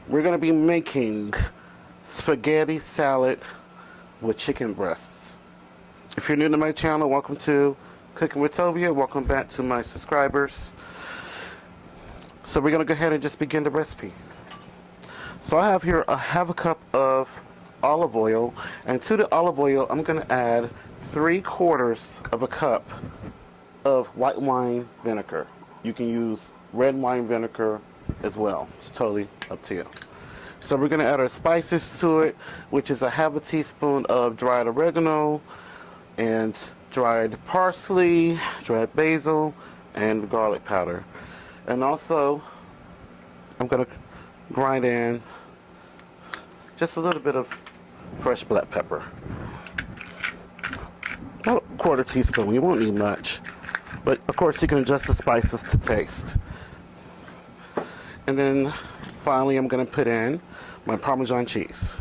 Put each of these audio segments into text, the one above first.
We're going to be making spaghetti salad with chicken breasts. If you're new to my channel, welcome to Cooking with Tovia. Welcome back to my subscribers. So we're going to go ahead and just begin the recipe. So I have here half a cup of olive oil, and to the olive oil I'm going to add 3/4 of a cup of white wine vinegar. You can use red wine vinegar as well. It's totally up to you. So we're going to add our spices to it, which is a half a teaspoon of dried oregano and dried parsley, dried basil, and garlic powder. And also I'm going to grind in just a little bit of fresh black pepper. About a 1/4 teaspoon. You won't need much, but of course you can adjust the spices to taste. And then finally I'm going to put in my Parmesan cheese,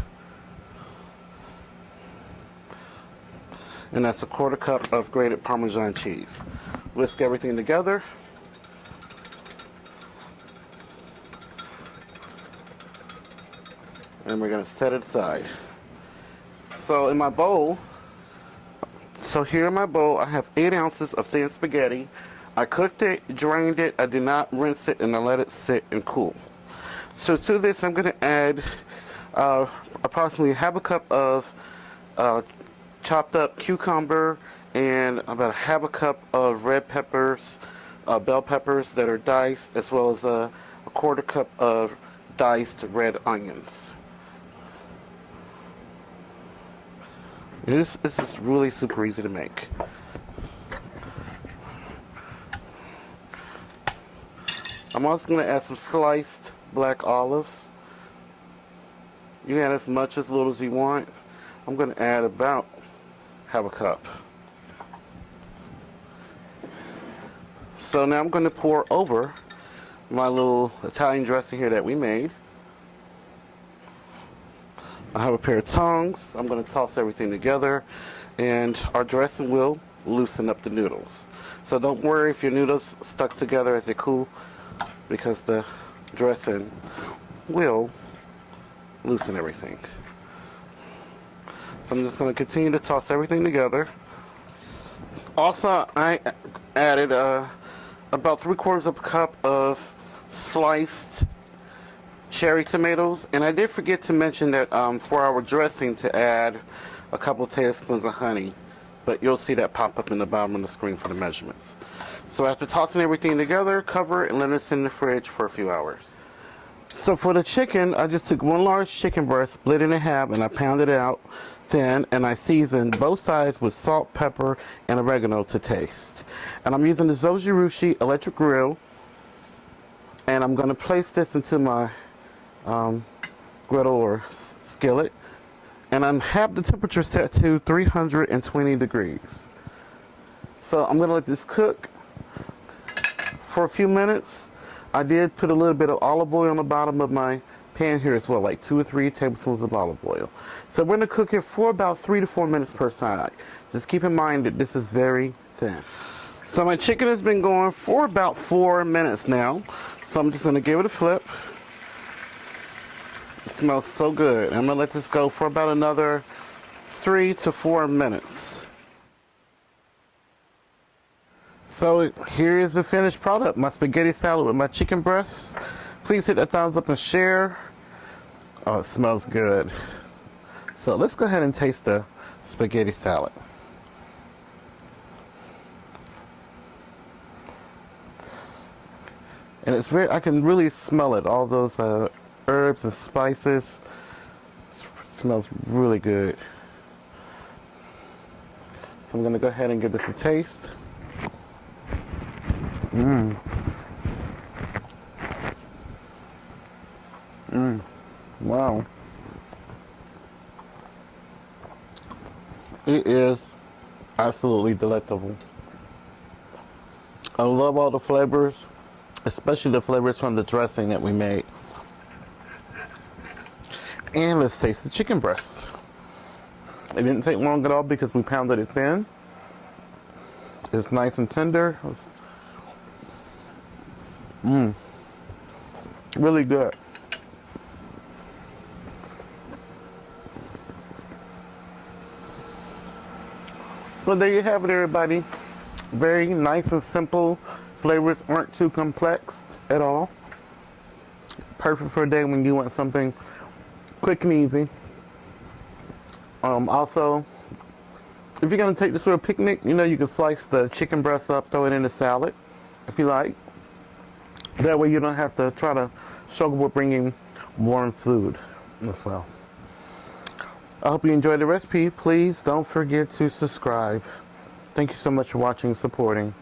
and that's a 1/4 cup of grated Parmesan cheese. Whisk everything together. And we're going to set it aside. So in my bowl, here in my bowl, I have 8 ounces of thin spaghetti. I cooked it, drained it, I did not rinse it, and I let it sit and cool. So to this, I'm going to add approximately half a cup of chopped up cucumber and about a half a cup of red peppers, bell peppers that are diced, as well as a 1/4 cup of diced red onions. This is really super easy to make. I'm also going to add some sliced black olives. You can add as much as little as you want. I'm going to add about half a cup. So now I'm going to pour over my little Italian dressing here that we made. I have a pair of tongs. I'm going to toss everything together, and our dressing will loosen up the noodles. So don't worry if your noodles stuck together as they cool, because the dressing will loosen everything. So I'm just going to continue to toss everything together. Also, I added about 3/4 of a cup of sliced cherry tomatoes, and I did forget to mention that for our dressing to add a couple tablespoons of honey, but you'll see that pop up in the bottom of the screen for the measurements. So after tossing everything together, cover it and let it sit in the fridge for a few hours. So for the chicken, I just took 1 large chicken breast, split it in half, and I pounded it out thin, and I seasoned both sides with salt, pepper, and oregano to taste. And I'm using the Zojirushi electric grill, and I'm going to place this into my griddle or skillet, and I have the temperature set to 320 degrees. So I'm going to let this cook for a few minutes. I did put a little bit of olive oil on the bottom of my pan here as well, like 2 or 3 tablespoons of olive oil. So we're going to cook it for about 3 to 4 minutes per side. Just keep in mind that this is very thin. So my chicken has been going for about 4 minutes now, so I'm just going to give it a flip. It smells so good. I'm going to let this go for about another 3 to 4 minutes. So here is the finished product, my spaghetti salad with my chicken breasts. Please hit that thumbs up and share. Oh, it smells good. So let's go ahead and taste the spaghetti salad. And it's I can really smell it, all those herbs and spices. It smells really good. So I'm going to go ahead and give this a taste. Wow. It is absolutely delectable. I love all the flavors, especially the flavors from the dressing that we made. And let's taste the chicken breast. It didn't take long at all because we pounded it thin. It's nice and tender. Really good. So there you have it, everybody. Very nice and simple. Flavors aren't too complex at all. Perfect for a day when you want something quick and easy. Also, if you're gonna take this to a picnic, you know you can slice the chicken breast up, throw it in the salad, if you like. That way you don't have to try to struggle with bringing warm food as well. I hope you enjoyed the recipe. Please don't forget to subscribe. Thank you so much for watching and supporting.